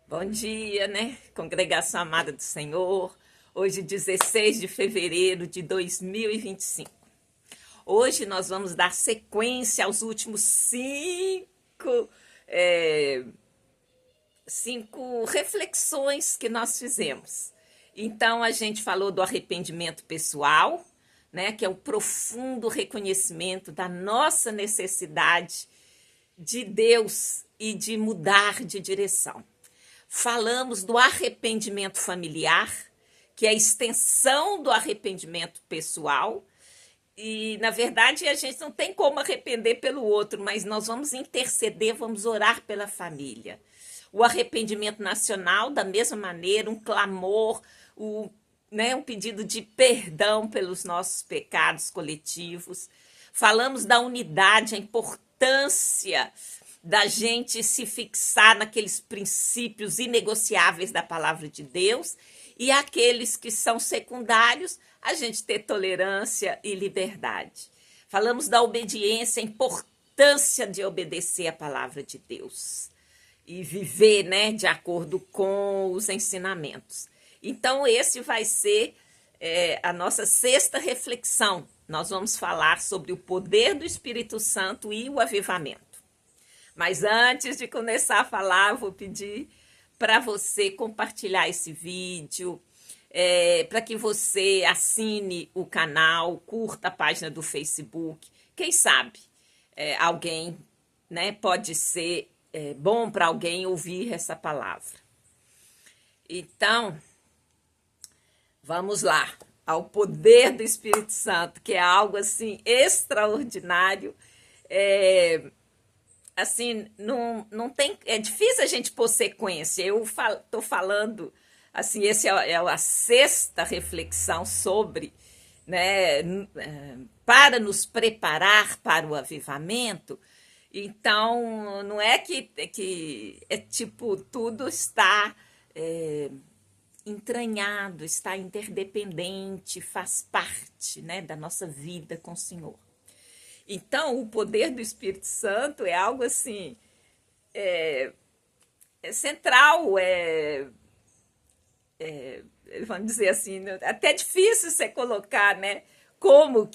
Bom dia, né? Congregação amada do Senhor. Hoje, 16 de fevereiro de 2025. Hoje nós vamos dar sequência aos últimos cinco reflexões que nós fizemos. Então, a gente falou do arrependimento pessoal, né? Que é o profundo reconhecimento da nossa necessidade de Deus e de mudar de direção. Falamos do arrependimento familiar, que é a extensão do arrependimento pessoal. E, na verdade, a gente não tem como arrepender pelo outro, mas nós vamos interceder, vamos orar pela família. O arrependimento nacional, da mesma maneira, um clamor, um pedido de perdão pelos nossos pecados coletivos. Falamos da unidade, a importância da gente se fixar naqueles princípios inegociáveis da palavra de Deus, e aqueles que são secundários, a gente ter tolerância e liberdade. Falamos da obediência, a importância de obedecer a palavra de Deus e viver, né, de acordo com os ensinamentos. Então, esse vai ser a nossa sexta reflexão. Nós vamos falar sobre o poder do Espírito Santo e o avivamento. Mas antes de começar a falar, vou pedir para você compartilhar esse vídeo, para que você assine o canal, curta a página do Facebook. Quem sabe alguém, né, pode ser bom para alguém ouvir essa palavra. Então, vamos lá, ao poder do Espírito Santo, que é algo assim extraordinário. Assim, não tem, é difícil a gente pôr sequência. Eu estou falando, assim, essa é a sexta reflexão sobre, né, para nos preparar para o avivamento. Então, não é que tipo, tudo está entranhado, está interdependente, faz parte, né, da nossa vida com o Senhor. Então, o poder do Espírito Santo é algo assim, central, vamos dizer assim, até difícil você colocar, né? Como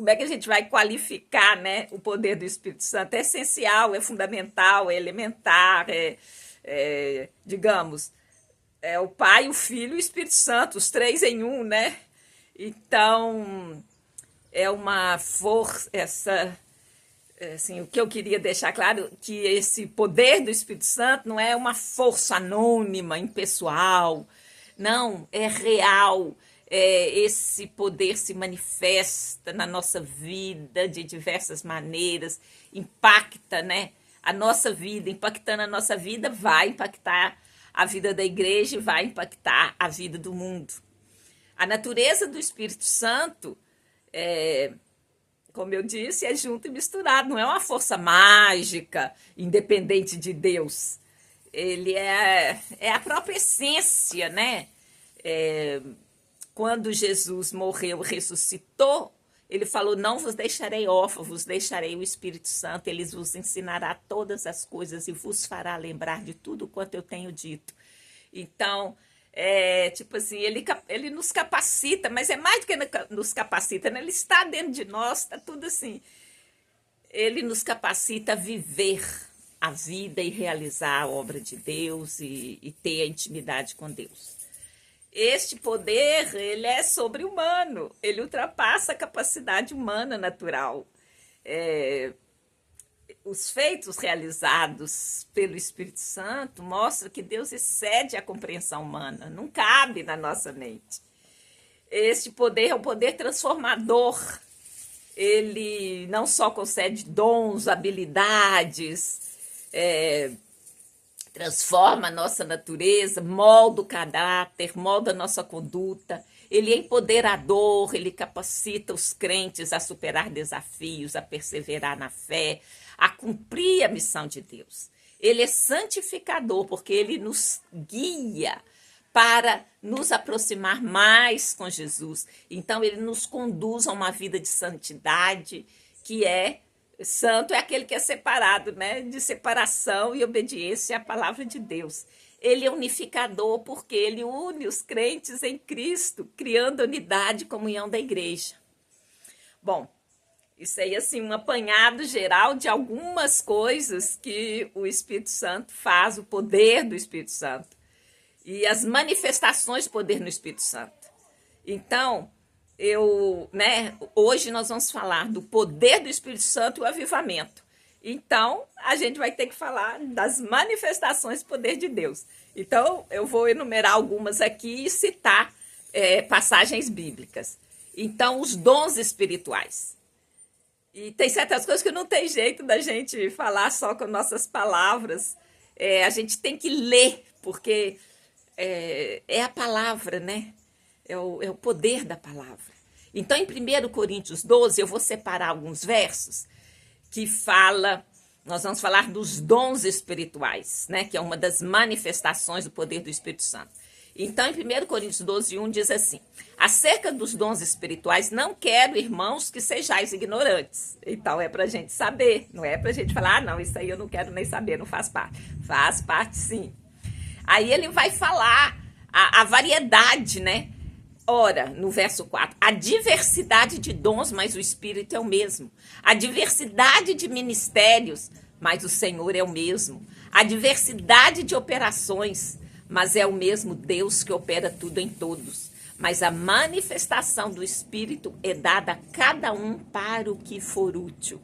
é que a gente vai qualificar, né, o poder do Espírito Santo? É essencial, é fundamental, é elementar, digamos, é o Pai, o Filho e o Espírito Santo, os três em um, né? Então, é uma força, assim, o que eu queria deixar claro, que esse poder do Espírito Santo não é uma força anônima, impessoal, não, é real. Esse poder se manifesta na nossa vida de diversas maneiras, impacta, né, a nossa vida, impactando a nossa vida, vai impactar a vida da igreja e vai impactar a vida do mundo. A natureza do Espírito Santo, como eu disse, é junto e misturado, não é uma força mágica, independente de Deus. Ele é a própria essência, né? Quando Jesus morreu, ressuscitou, ele falou, não vos deixarei órfãos, vos deixarei o Espírito Santo, ele vos ensinará todas as coisas e vos fará lembrar de tudo quanto eu tenho dito. Então, tipo assim, ele nos capacita, mas é mais do que nos capacita, né? Ele está dentro de nós, está tudo assim. Ele nos capacita a viver a vida e realizar a obra de Deus e ter a intimidade com Deus. Este poder, ele é sobre-humano, ele ultrapassa a capacidade humana natural. Os feitos realizados pelo Espírito Santo mostram que Deus excede a compreensão humana, não cabe na nossa mente. Este poder é um poder transformador. Ele não só concede dons, habilidades, transforma a nossa natureza, molda o caráter, molda a nossa conduta. Ele é empoderador, ele capacita os crentes a superar desafios, a perseverar na fé, a cumprir a missão de Deus. Ele é santificador, porque ele nos guia para nos aproximar mais com Jesus. Então, ele nos conduz a uma vida de santidade que é Santo é aquele que é separado, né? De separação e obediência à palavra de Deus. Ele é unificador porque ele une os crentes em Cristo, criando a unidade e comunhão da igreja. Bom, isso aí, assim, um apanhado geral de algumas coisas que o Espírito Santo faz, o poder do Espírito Santo e as manifestações do poder no Espírito Santo. Então, hoje nós vamos falar do poder do Espírito Santo e o avivamento. Então, a gente vai ter que falar das manifestações do poder de Deus. Então, eu vou enumerar algumas aqui e citar passagens bíblicas. Então, os dons espirituais. E tem certas coisas que não tem jeito da gente falar só com nossas palavras. A gente tem que ler, porque é a palavra, né? É o poder da palavra. Então, em 1 Coríntios 12, eu vou separar alguns versos que nós vamos falar dos dons espirituais, né? Que é uma das manifestações do poder do Espírito Santo. Então, em 1 Coríntios 12, 1 diz assim: acerca dos dons espirituais, não quero, irmãos, que sejais ignorantes. Então, é para a gente saber, não é para a gente falar, não, isso aí eu não quero nem saber, não faz parte. Faz parte, sim. Aí ele vai falar a variedade, né? Ora, no verso 4, a diversidade de dons, mas o Espírito é o mesmo. A diversidade de ministérios, mas o Senhor é o mesmo. A diversidade de operações, mas é o mesmo Deus que opera tudo em todos. Mas a manifestação do Espírito é dada a cada um para o que for útil.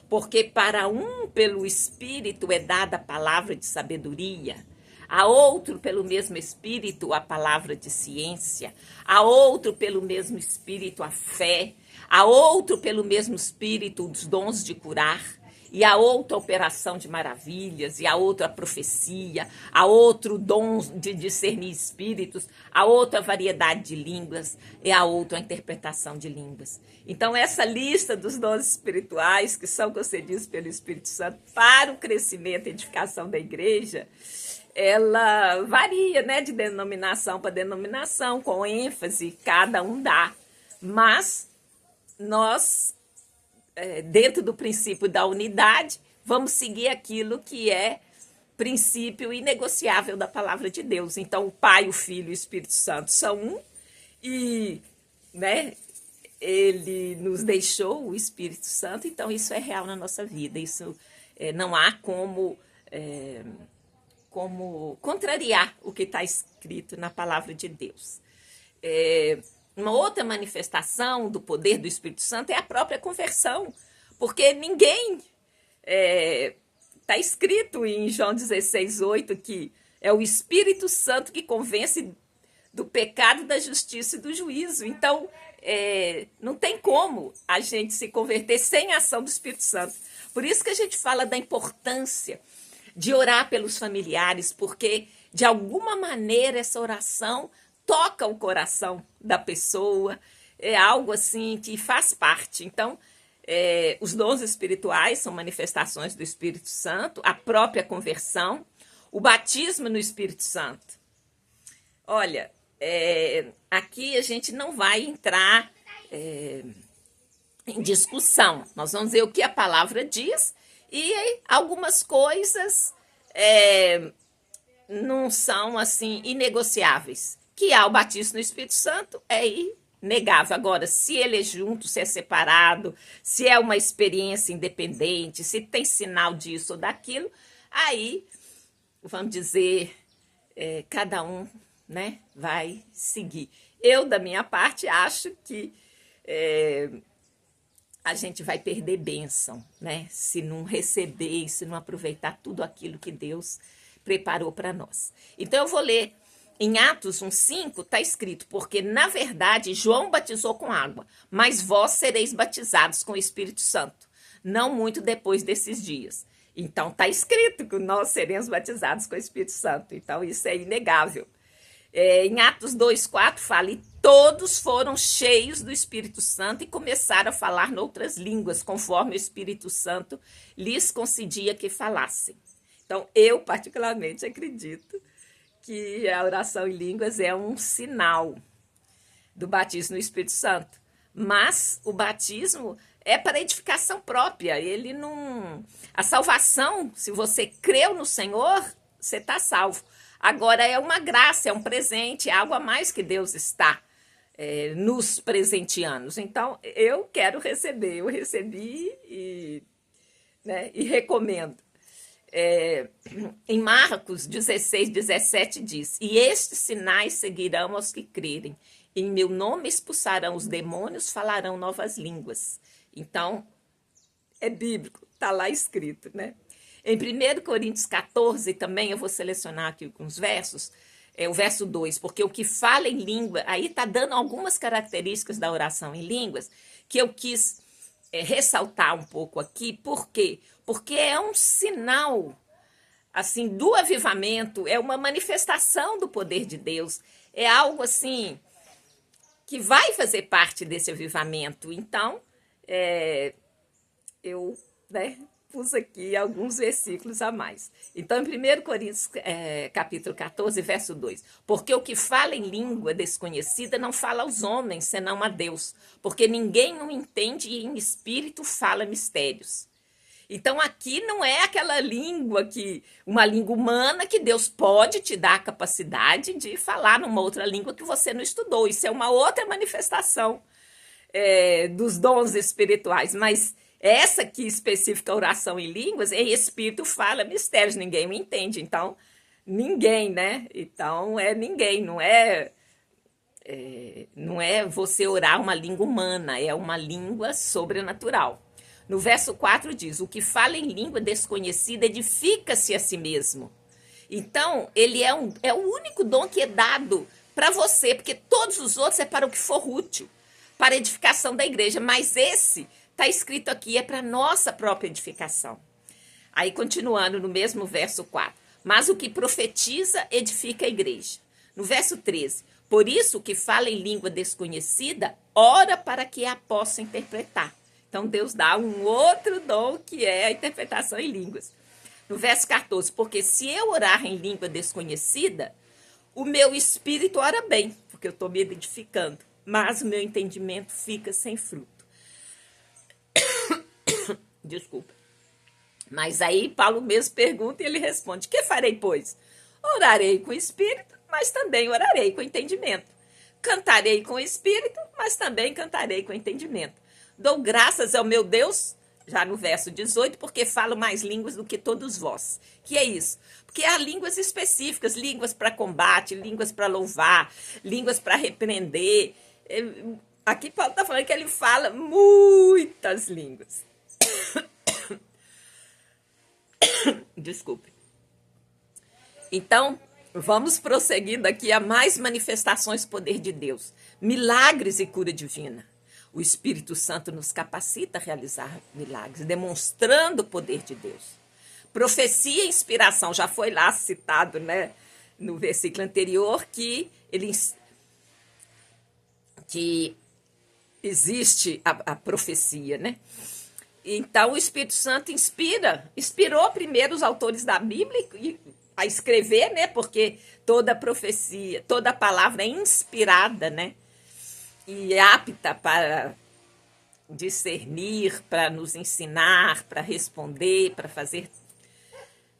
Porque para um, pelo Espírito, é dada a palavra de sabedoria, a outro, pelo mesmo Espírito, a palavra de ciência, a outro, pelo mesmo Espírito, a fé, a outro, pelo mesmo Espírito, os dons de curar, e a outra, a operação de maravilhas, e a outra, a profecia, a outro, dom de discernir espíritos, a outra, variedade de línguas, e a outra, a interpretação de línguas. Então, essa lista dos dons espirituais, que são concedidos pelo Espírito Santo para o crescimento e edificação da igreja, ela varia, né, de denominação para denominação, com ênfase, cada um dá. Mas nós, dentro do princípio da unidade, vamos seguir aquilo que é princípio inegociável da palavra de Deus. Então, o Pai, o Filho e o Espírito Santo são um e, né, ele nos deixou o Espírito Santo, então isso é real na nossa vida. Isso não há como contrariar o que está escrito na palavra de Deus. Uma outra manifestação do poder do Espírito Santo é a própria conversão, porque ninguém, está escrito em João 16:8 que é o Espírito Santo que convence do pecado, da justiça e do juízo. Então, não tem como a gente se converter sem a ação do Espírito Santo. Por isso que a gente fala da importância de orar pelos familiares, porque de alguma maneira essa oração toca o coração da pessoa, é algo assim que faz parte. Então, os dons espirituais são manifestações do Espírito Santo, a própria conversão, o batismo no Espírito Santo. Olha, aqui a gente não vai entrar em discussão, nós vamos ver o que a palavra diz. E algumas coisas não são, assim, inegociáveis. Que há o batismo no Espírito Santo é inegável. Agora, se ele é junto, se é separado, se é uma experiência independente, se tem sinal disso ou daquilo, aí, vamos dizer, cada um, né, vai seguir. Eu, da minha parte, acho que a gente vai perder bênção, né? Se não receber, se não aproveitar tudo aquilo que Deus preparou para nós. Então, eu vou ler em Atos 1:5, está escrito: porque, na verdade, João batizou com água, mas vós sereis batizados com o Espírito Santo, não muito depois desses dias. Então, está escrito que nós seremos batizados com o Espírito Santo. Então, isso é inegável. Em Atos 2:4 fala: e todos foram cheios do Espírito Santo e começaram a falar noutras línguas, conforme o Espírito Santo lhes concedia que falassem. Então, eu particularmente acredito que a oração em línguas é um sinal do batismo no Espírito Santo. Mas o batismo é para edificação própria. Ele não. A salvação, se você creu no Senhor, você está salvo. Agora é uma graça, é um presente, é algo a mais que Deus está nos presenteando. Então, eu quero receber, eu recebi né, e recomendo. Em Marcos 16, 17 diz: E estes sinais seguirão aos que crerem. Em meu nome expulsarão os demônios, falarão novas línguas. Então, é bíblico, está lá escrito, né? Em 1 Coríntios 14, também eu vou selecionar aqui alguns versos, o verso 2, porque o que fala em língua, aí está dando algumas características da oração em línguas, que eu quis ressaltar um pouco aqui. Por quê? Porque é um sinal, assim, do avivamento, é uma manifestação do poder de Deus, é algo, assim, que vai fazer parte desse avivamento. Então, eu, né, pus aqui alguns versículos a mais. Então, em 1 Coríntios, capítulo 14, verso 2. Porque o que fala em língua desconhecida não fala aos homens, senão a Deus. Porque ninguém o entende e em espírito fala mistérios. Então, aqui não é aquela língua uma língua humana que Deus pode te dar a capacidade de falar numa outra língua que você não estudou. Isso é uma outra manifestação dos dons espirituais. Mas essa aqui específica, oração em línguas, em espírito fala mistérios, ninguém me entende. Então, ninguém, né? Então, ninguém, não é você orar uma língua humana, é uma língua sobrenatural. No verso 4 diz: o que fala em língua desconhecida edifica-se a si mesmo. Então, ele é o único dom que é dado para você, porque todos os outros é para o que for útil, para a edificação da igreja. Mas esse, está escrito aqui, é para a nossa própria edificação. Aí, continuando no mesmo verso 4. Mas o que profetiza edifica a igreja. No verso 13. Por isso, o que fala em língua desconhecida, ora para que a possa interpretar. Então, Deus dá um outro dom, que é a interpretação em línguas. No verso 14, porque se eu orar em língua desconhecida, o meu espírito ora bem, porque eu estou me edificando, mas o meu entendimento fica sem fruto. Desculpa. Mas aí Paulo mesmo pergunta e ele responde: que farei, pois? Orarei com o espírito, mas também orarei com entendimento. Cantarei com o espírito, mas também cantarei com entendimento. Dou graças ao meu Deus, já no verso 18, porque falo mais línguas do que todos vós. Que é isso? Porque há línguas específicas, línguas para combate, línguas para louvar, línguas para repreender. Aqui Paulo está falando que ele fala muitas línguas. Desculpe. Então, vamos prosseguindo aqui a mais manifestações do poder de Deus. Milagres e cura divina. O Espírito Santo nos capacita a realizar milagres, demonstrando o poder de Deus. Profecia e inspiração, já foi lá citado, né, no versículo anterior, que existe a profecia, né? Então, o Espírito Santo inspirou primeiro os autores da Bíblia a escrever, né? Porque toda profecia, toda palavra é inspirada, né? E apta para discernir, para nos ensinar, para responder, para fazer,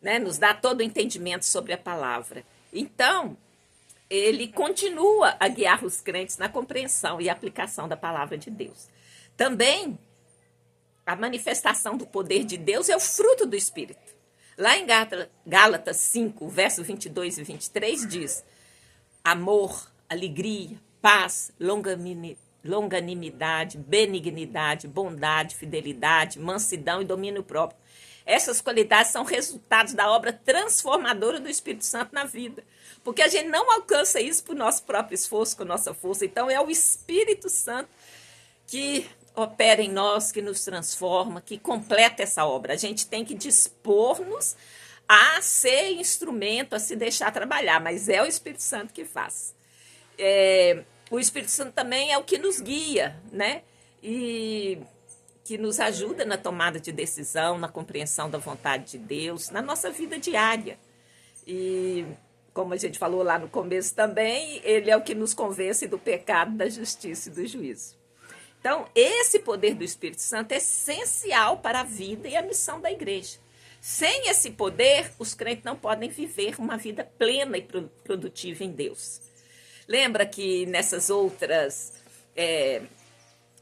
né, nos dar todo o entendimento sobre a palavra. Então, ele continua a guiar os crentes na compreensão e aplicação da palavra de Deus. Também, a manifestação do poder de Deus é o fruto do Espírito. Lá em Gálatas 5, versos 22 e 23, diz: amor, alegria, paz, longanimidade, benignidade, bondade, fidelidade, mansidão e domínio próprio. Essas qualidades são resultados da obra transformadora do Espírito Santo na vida. Porque a gente não alcança isso por nosso próprio esforço, com nossa força. Então, é o Espírito Santo que opera em nós, que nos transforma, que completa essa obra. A gente tem que dispor-nos a ser instrumento, a se deixar trabalhar, mas é o Espírito Santo que faz. O Espírito Santo também é o que nos guia, né? E que nos ajuda na tomada de decisão, na compreensão da vontade de Deus, na nossa vida diária. E, como a gente falou lá no começo também, ele é o que nos convence do pecado, da justiça e do juízo. Então, esse poder do Espírito Santo é essencial para a vida e a missão da igreja. Sem esse poder, os crentes não podem viver uma vida plena e produtiva em Deus. Lembra que nessas outras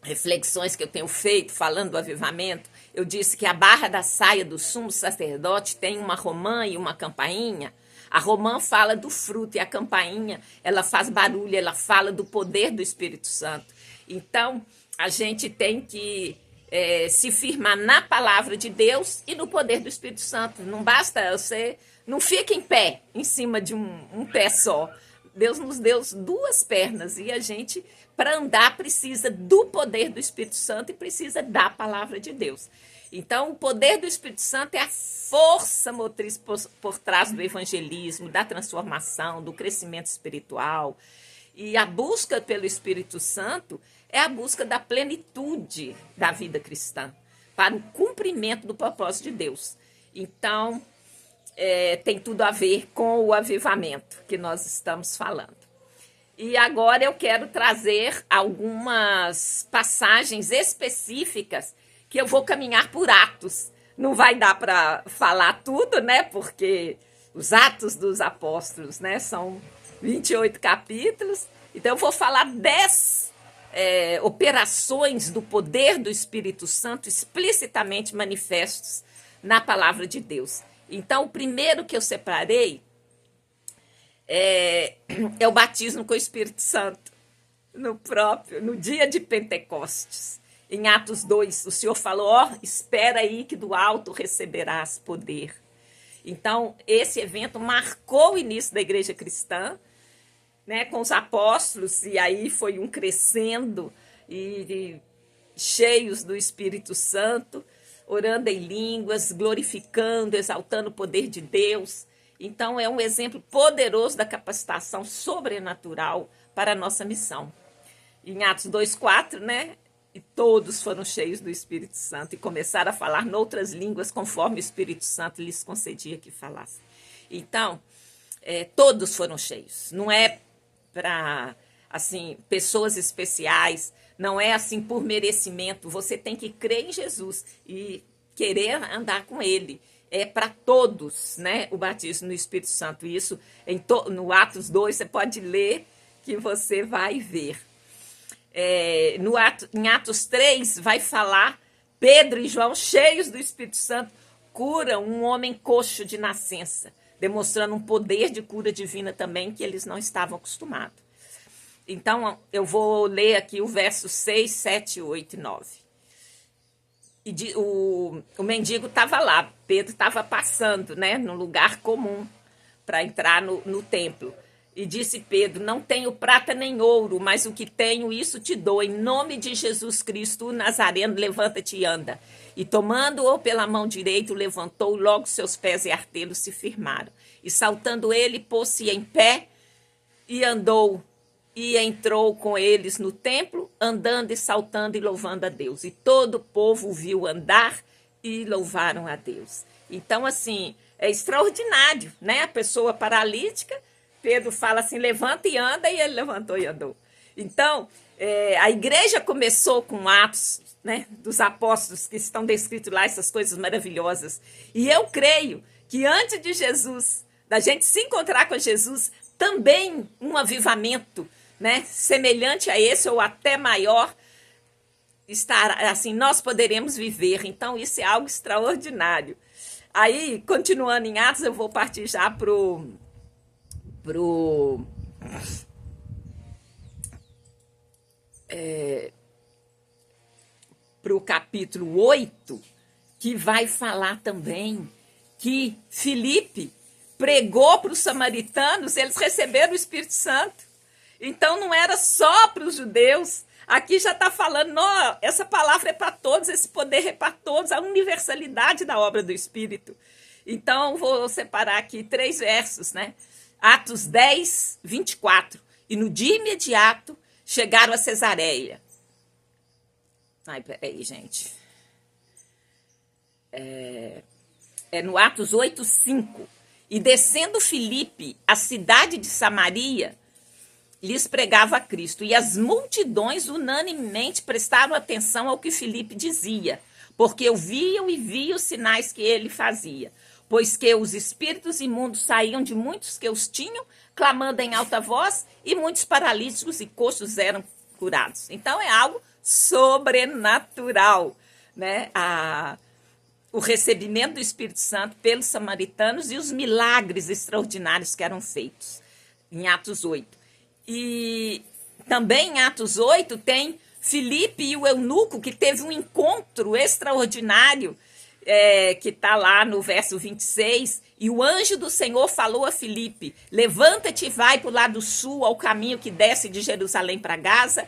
reflexões que eu tenho feito, falando do avivamento, eu disse que a barra da saia do sumo sacerdote tem uma romã e uma campainha. A romã fala do fruto e a campainha, ela faz barulho, ela fala do poder do Espírito Santo. Então, a gente tem que se firmar na palavra de Deus e no poder do Espírito Santo. Não basta você, não fica em pé, em cima de um pé só. Deus nos deu duas pernas e a gente, para andar, precisa do poder do Espírito Santo e precisa da palavra de Deus. Então, o poder do Espírito Santo é a força motriz por trás do evangelismo, da transformação, do crescimento espiritual. E a busca pelo Espírito Santo é a busca da plenitude da vida cristã, para o cumprimento do propósito de Deus. Então, tem tudo a ver com o avivamento que nós estamos falando. E agora eu quero trazer algumas passagens específicas que eu vou caminhar por Atos. Não vai dar para falar tudo, né? Porque os Atos dos Apóstolos, né, são 28 capítulos. Então eu vou falar 10 operações do poder do Espírito Santo explicitamente manifestos na palavra de Deus. Então, o primeiro que eu separei é o batismo com o Espírito Santo, no dia de Pentecostes. Em Atos 2, o Senhor falou, espera aí que do alto receberás poder. Então, esse evento marcou o início da igreja cristã, né, com os apóstolos, e aí foi um crescendo e cheios do Espírito Santo, orando em línguas, glorificando, exaltando o poder de Deus. Então, é um exemplo poderoso da capacitação sobrenatural para a nossa missão. Em Atos 2:4, né? E todos foram cheios do Espírito Santo e começaram a falar noutras línguas conforme o Espírito Santo lhes concedia que falassem. Então, todos foram cheios. Não é para, assim, pessoas especiais, não é assim por merecimento. Você tem que crer em Jesus e querer andar com Ele. É para todos, né, o batismo no Espírito Santo. Isso, no Atos 2, você pode ler que você vai ver. Em Atos 3, vai falar, Pedro e João, cheios do Espírito Santo, curam um homem coxo de nascença, demonstrando um poder de cura divina também que eles não estavam acostumados. Então, eu vou ler aqui o verso 6, 7, 8 e 9. O mendigo estava lá, Pedro estava passando, né, num lugar comum para entrar no templo. E disse Pedro, não tenho prata nem ouro, mas o que tenho, isso te dou. Em nome de Jesus Cristo, o Nazareno, levanta-te e anda. E tomando-o pela mão direita, o levantou, logo seus pés e artelhos se firmaram. E saltando ele, pôs-se em pé e andou. E entrou com eles no templo, andando e saltando e louvando a Deus. E todo o povo o viu andar e louvaram a Deus. Então, assim, é extraordinário, né? A pessoa paralítica, Pedro fala assim, levanta e anda, e ele levantou e andou. Então, a igreja começou com Atos, né, dos apóstolos que estão descritos lá, essas coisas maravilhosas. E eu creio que antes de Jesus, da gente se encontrar com Jesus, também um avivamento, né, semelhante a esse ou até maior, assim, nós poderemos viver. Então, isso é algo extraordinário. Aí, continuando em Atos, eu vou partir já pro capítulo 8, que vai falar também que Filipe pregou para os samaritanos, eles receberam o Espírito Santo. Então, não era só para os judeus. Aqui já está falando, não, essa palavra é para todos, esse poder é para todos, a universalidade da obra do Espírito. Então, vou separar aqui 3 versos, né? Atos 10, 24. E no dia imediato, chegaram a Cesareia. Ai, peraí, gente. No Atos 8, 5. E descendo Filipe, a cidade de Samaria, lhes pregava a Cristo, e as multidões unanimemente prestaram atenção ao que Filipe dizia, porque ouviam e viam os sinais que ele fazia, pois que os espíritos imundos saíam de muitos que os tinham, clamando em alta voz, e muitos paralíticos e coxos eram curados. Então é algo sobrenatural, né? O recebimento do Espírito Santo pelos samaritanos e os milagres extraordinários que eram feitos em Atos 8. E também em Atos 8 tem Filipe e o eunuco, que teve um encontro extraordinário, que está lá no verso 26, e o anjo do Senhor falou a Filipe: levanta-te e vai para o lado sul, ao caminho que desce de Jerusalém para Gaza,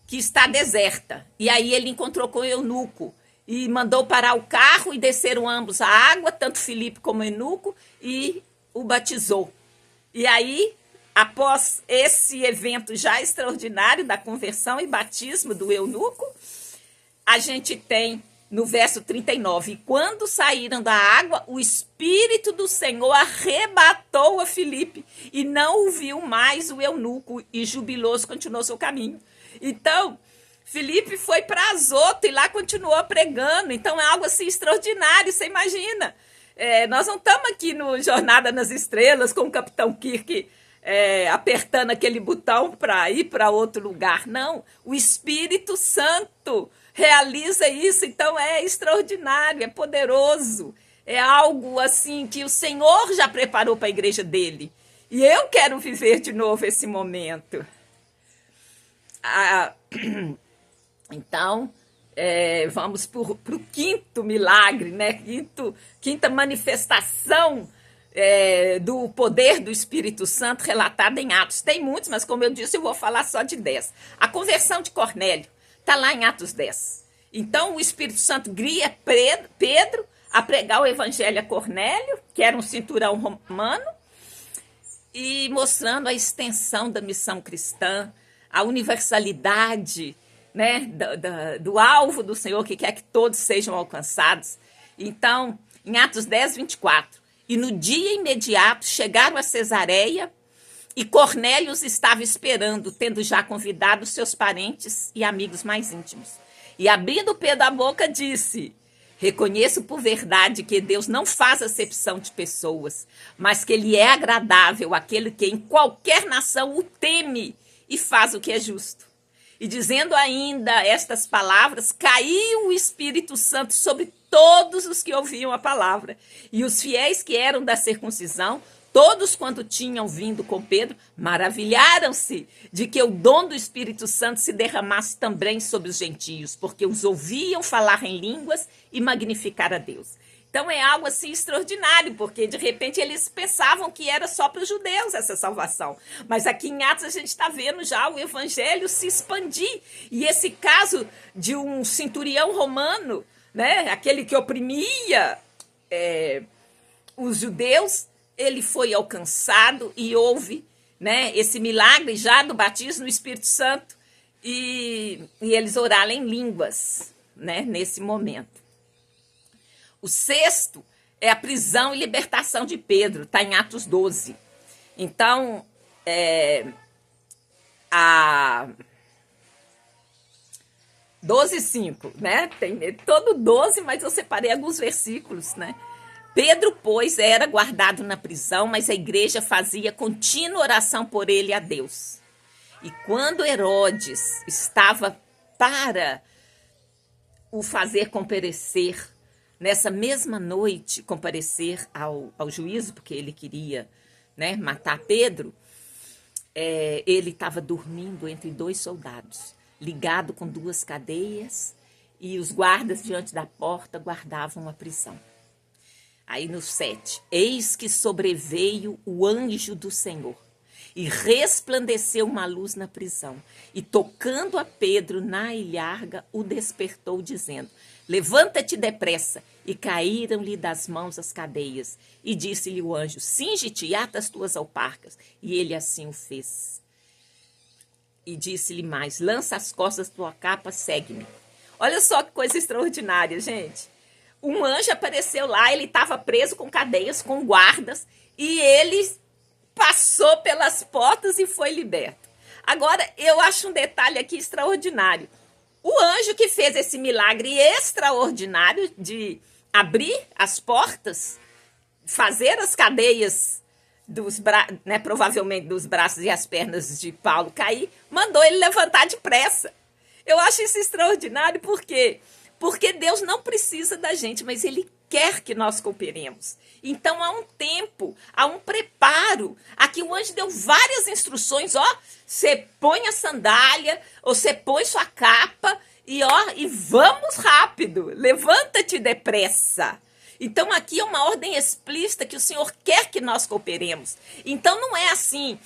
que está deserta. E aí ele encontrou com o eunuco e mandou parar o carro, e desceram ambos a água, tanto Filipe como o eunuco, e o batizou. E aí, após esse evento já extraordinário da conversão e batismo do eunuco, a gente tem no verso 39, e quando saíram da água, o Espírito do Senhor arrebatou a Filipe, e não o viu mais o eunuco, e jubiloso continuou seu caminho. Então, Filipe foi para Azoto, e lá continuou pregando. Então, é algo assim extraordinário, você imagina. Nós não estamos aqui no Jornada nas Estrelas, com o Capitão Kirk apertando aquele botão para ir para outro lugar. Não, o Espírito Santo realiza isso, então é extraordinário, é poderoso, é algo assim que o Senhor já preparou para a igreja dele, e eu quero viver de novo esse momento. Então, vamos para o quinto milagre, né? Quinta manifestação do poder do Espírito Santo relatada em Atos. Tem muitos, mas como eu disse, eu vou falar só de 10. A conversão de Cornélio está lá em Atos 10. Então, o Espírito Santo guia Pedro a pregar o evangelho a Cornélio, que era um cinturão romano, e mostrando a extensão da missão cristã, a universalidade, né, do alvo do Senhor, que quer que todos sejam alcançados. Então, em Atos 10, 24, e no dia imediato chegaram a Cesareia, e Cornélio os estava esperando, tendo já convidado seus parentes e amigos mais íntimos. E abrindo Pedro a boca, disse: reconheço por verdade que Deus não faz acepção de pessoas, mas que ele é agradável àquele que em qualquer nação o teme e faz o que é justo. E dizendo ainda estas palavras, caiu o Espírito Santo sobre todos os que ouviam a palavra. E os fiéis que eram da circuncisão, todos quando tinham vindo com Pedro, maravilharam-se de que o dom do Espírito Santo se derramasse também sobre os gentios, porque os ouviam falar em línguas e magnificar a Deus. Então é algo assim extraordinário, porque de repente eles pensavam que era só para os judeus essa salvação. Mas aqui em Atos a gente está vendo já o evangelho se expandir. E esse caso de um centurião romano, né, aquele que oprimia os judeus, ele foi alcançado e houve, né, esse milagre já do batismo no Espírito Santo, e eles oraram em línguas, né, nesse momento. O sexto é a prisão e libertação de Pedro, está em Atos 12. Então, a 12:5, né? Tem todo 12, mas eu separei alguns versículos, né? Pedro, pois, era guardado na prisão, mas a igreja fazia contínua oração por ele a Deus. E quando Herodes estava para o fazer comparecer, nessa mesma noite, comparecer ao juízo, porque ele queria, né, matar Pedro, ele estava dormindo entre 2 soldados, ligado com 2 cadeias, e os guardas diante da porta guardavam a prisão. Aí no 7, eis que sobreveio o anjo do Senhor, e resplandeceu uma luz na prisão, e tocando a Pedro na ilharga, o despertou, dizendo: levanta-te depressa. E caíram-lhe das mãos as cadeias. E disse-lhe o anjo: cinge-te e ata as tuas alparcas. E ele assim o fez. E disse-lhe mais: lança as costas da tua capa, segue-me. Olha só que coisa extraordinária, gente. Um anjo apareceu lá, ele estava preso com cadeias, com guardas, e ele passou pelas portas e foi liberto. Agora, eu acho um detalhe aqui extraordinário. O anjo que fez esse milagre extraordinário de abrir as portas, fazer as cadeias né, provavelmente dos braços e as pernas de Paulo cair, mandou ele levantar depressa. Eu acho isso extraordinário porque Deus não precisa da gente, mas Ele quer que nós cooperemos. Então há um tempo, há um preparo. Aqui o anjo deu várias instruções, ó, você põe a sandália, ou você põe sua capa e vamos rápido, levanta-te depressa. Então aqui é uma ordem explícita que o Senhor quer que nós cooperemos. Então não é assim,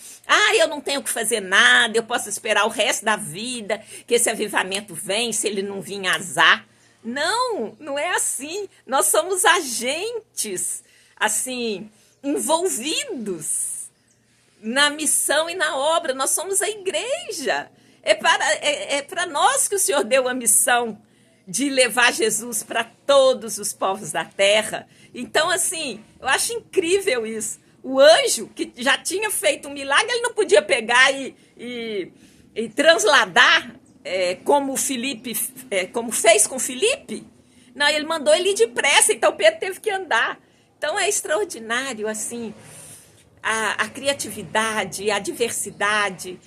eu não tenho que fazer nada, eu posso esperar o resto da vida, que esse avivamento vem, se ele não vir, azar. Não, não é assim. Nós somos agentes, assim, envolvidos na missão e na obra. Nós somos a igreja. É para nós que o Senhor deu a missão de levar Jesus para todos os povos da terra. Então, assim, eu acho incrível isso. O anjo, que já tinha feito um milagre, ele não podia pegar e transladar como Filipe, como fez com Filipe. Não, ele mandou ele ir depressa, então Pedro teve que andar. Então é extraordinário, assim, a criatividade, a diversidade,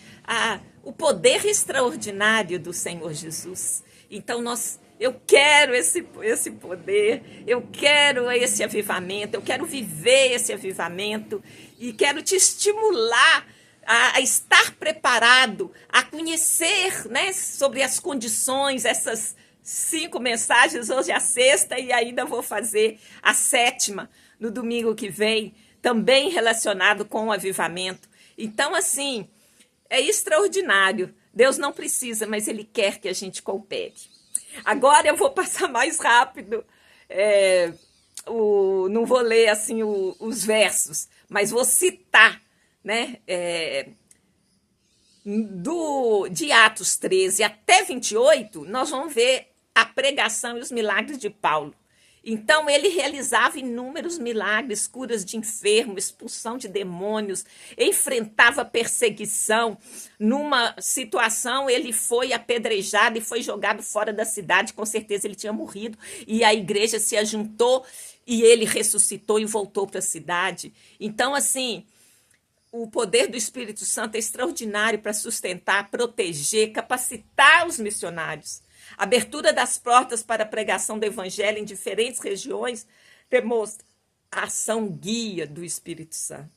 o poder extraordinário do Senhor Jesus. Então eu quero esse poder, eu quero esse avivamento, eu quero viver esse avivamento e quero te estimular a estar preparado, a conhecer, né, sobre as condições, essas 5 mensagens, hoje a 6ª e ainda vou fazer a 7ª no domingo que vem, também relacionado com o avivamento. Então, assim, é extraordinário. Deus não precisa, mas Ele quer que a gente coopere. Agora eu vou passar mais rápido, não vou ler assim os versos, mas vou citar, né, de Atos 13 até 28, nós vamos ver a pregação e os milagres de Paulo. Então, ele realizava inúmeros milagres, curas de enfermos, expulsão de demônios, enfrentava perseguição. Numa situação, ele foi apedrejado e foi jogado fora da cidade, com certeza ele tinha morrido, e a igreja se ajuntou e ele ressuscitou e voltou para a cidade. Então, assim, o poder do Espírito Santo é extraordinário para sustentar, proteger, capacitar os missionários. A abertura das portas para a pregação do evangelho em diferentes regiões demonstra a ação guia do Espírito Santo.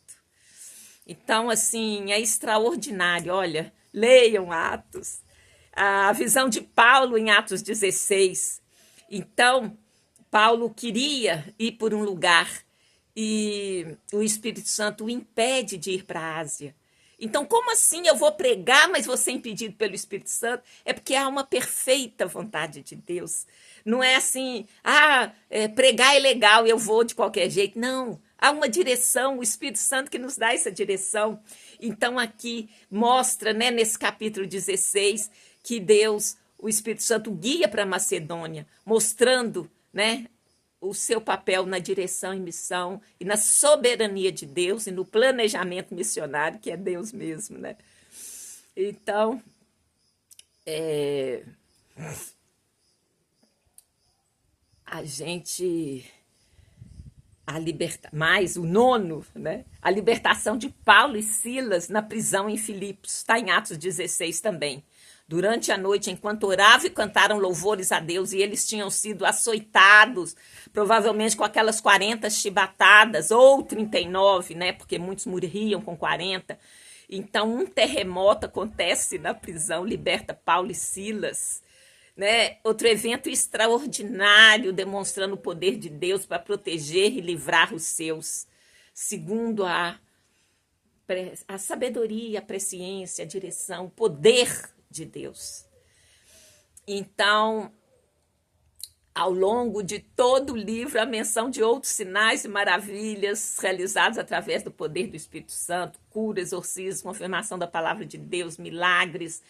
Então, assim, é extraordinário. Olha, leiam Atos. A visão de Paulo em Atos 16. Então, Paulo queria ir por um lugar e o Espírito Santo o impede de ir para a Ásia. Então, como assim eu vou pregar, mas vou ser impedido pelo Espírito Santo? É porque há uma perfeita vontade de Deus. Não é assim, pregar é legal, eu vou de qualquer jeito. Não, há uma direção, o Espírito Santo que nos dá essa direção. Então, aqui mostra, né, nesse capítulo 16, que Deus, o Espírito Santo, guia para a Macedônia, mostrando, né, o seu papel na direção e missão e na soberania de Deus e no planejamento missionário, que é Deus mesmo, né? Então, mais o 9º, né? A libertação de Paulo e Silas na prisão em Filipos, está em Atos 16 também. Durante a noite, enquanto oravam e cantaram louvores a Deus, e eles tinham sido açoitados, provavelmente com aquelas 40 chibatadas, ou 39, né? Porque muitos morriam com 40. Então, um terremoto acontece na prisão, liberta Paulo e Silas, né? Outro evento extraordinário, demonstrando o poder de Deus para proteger e livrar os seus, segundo a sabedoria, a presciência, a direção, o poder de Deus. Então, ao longo de todo o livro, a menção de outros sinais e maravilhas realizados através do poder do Espírito Santo, cura, exorcismo, confirmação da palavra de Deus, milagres.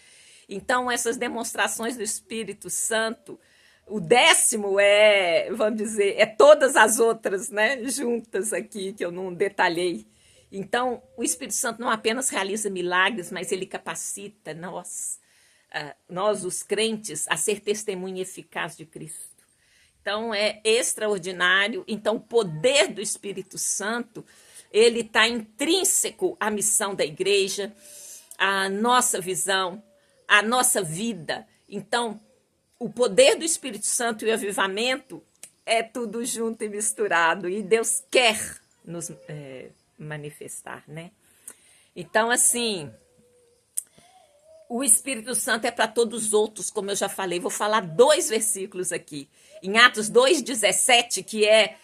Então, essas demonstrações do Espírito Santo, o 10º vamos dizer, todas as outras, né, juntas aqui, que eu não detalhei. Então, o Espírito Santo não apenas realiza milagres, mas ele capacita nós os crentes, a ser testemunha eficaz de Cristo. Então, é extraordinário. Então, o poder do Espírito Santo, ele está intrínseco à missão da igreja, à nossa visão, à nossa vida. Então, o poder do Espírito Santo e o avivamento é tudo junto e misturado. E Deus quer nos manifestar, né? Então, assim, o Espírito Santo é para todos os outros, como eu já falei. Vou falar 2 versículos aqui. Em Atos 2,17, que é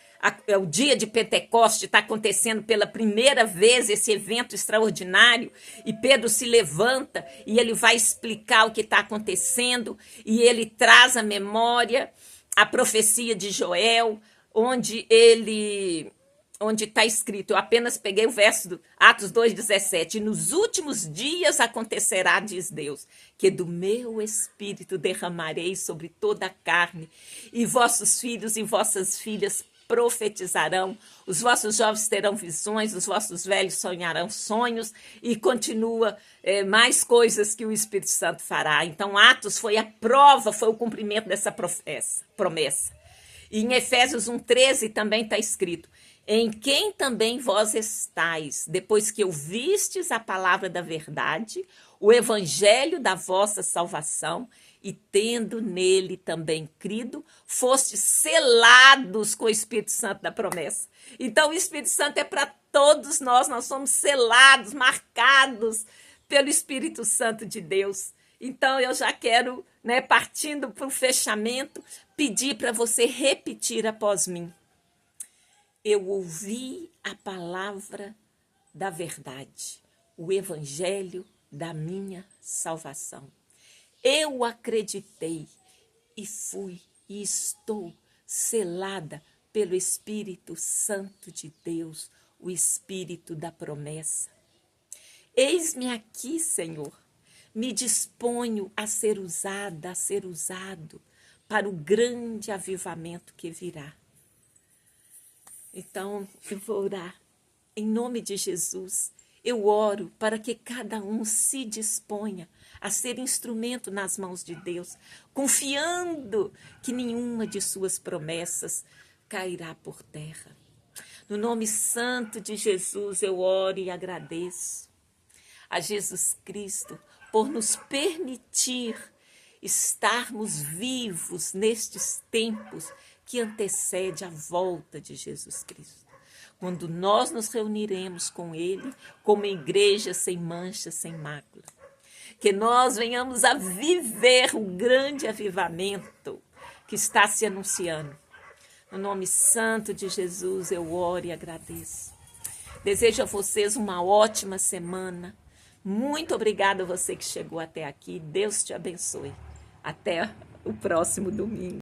o dia de Pentecoste, está acontecendo pela primeira vez esse evento extraordinário, e Pedro se levanta e ele vai explicar o que está acontecendo, e ele traz à memória a profecia de Joel, onde está escrito, eu apenas peguei o verso do Atos 2,17, e nos últimos dias acontecerá, diz Deus, que do meu espírito derramarei sobre toda a carne, e vossos filhos e vossas filhas profetizarão, os vossos jovens terão visões, os vossos velhos sonharão sonhos, e continua mais coisas que o Espírito Santo fará. Então, Atos foi a prova, foi o cumprimento dessa promessa. E em Efésios 1,13 também está escrito, em quem também vós estáis, depois que ouvistes a palavra da verdade, o evangelho da vossa salvação, e tendo nele também crido, fostes selados com o Espírito Santo da promessa. Então, o Espírito Santo é para todos nós somos selados, marcados pelo Espírito Santo de Deus. Então, eu já quero, partindo para o fechamento, pedir para você repetir após mim. Eu ouvi a palavra da verdade, o evangelho da minha salvação. Eu acreditei e fui e estou selada pelo Espírito Santo de Deus, o Espírito da promessa. Eis-me aqui, Senhor, me disponho a ser usada, a ser usado para o grande avivamento que virá. Então, eu vou orar. Em nome de Jesus, eu oro para que cada um se disponha a ser instrumento nas mãos de Deus, confiando que nenhuma de suas promessas cairá por terra. No nome santo de Jesus, eu oro e agradeço a Jesus Cristo por nos permitir estarmos vivos nestes tempos que antecede a volta de Jesus Cristo. Quando nós nos reuniremos com Ele como igreja sem mancha, sem mácula. Que nós venhamos a viver o grande avivamento que está se anunciando. No nome santo de Jesus, eu oro e agradeço. Desejo a vocês uma ótima semana. Muito obrigada a você que chegou até aqui. Deus te abençoe. Até o próximo domingo.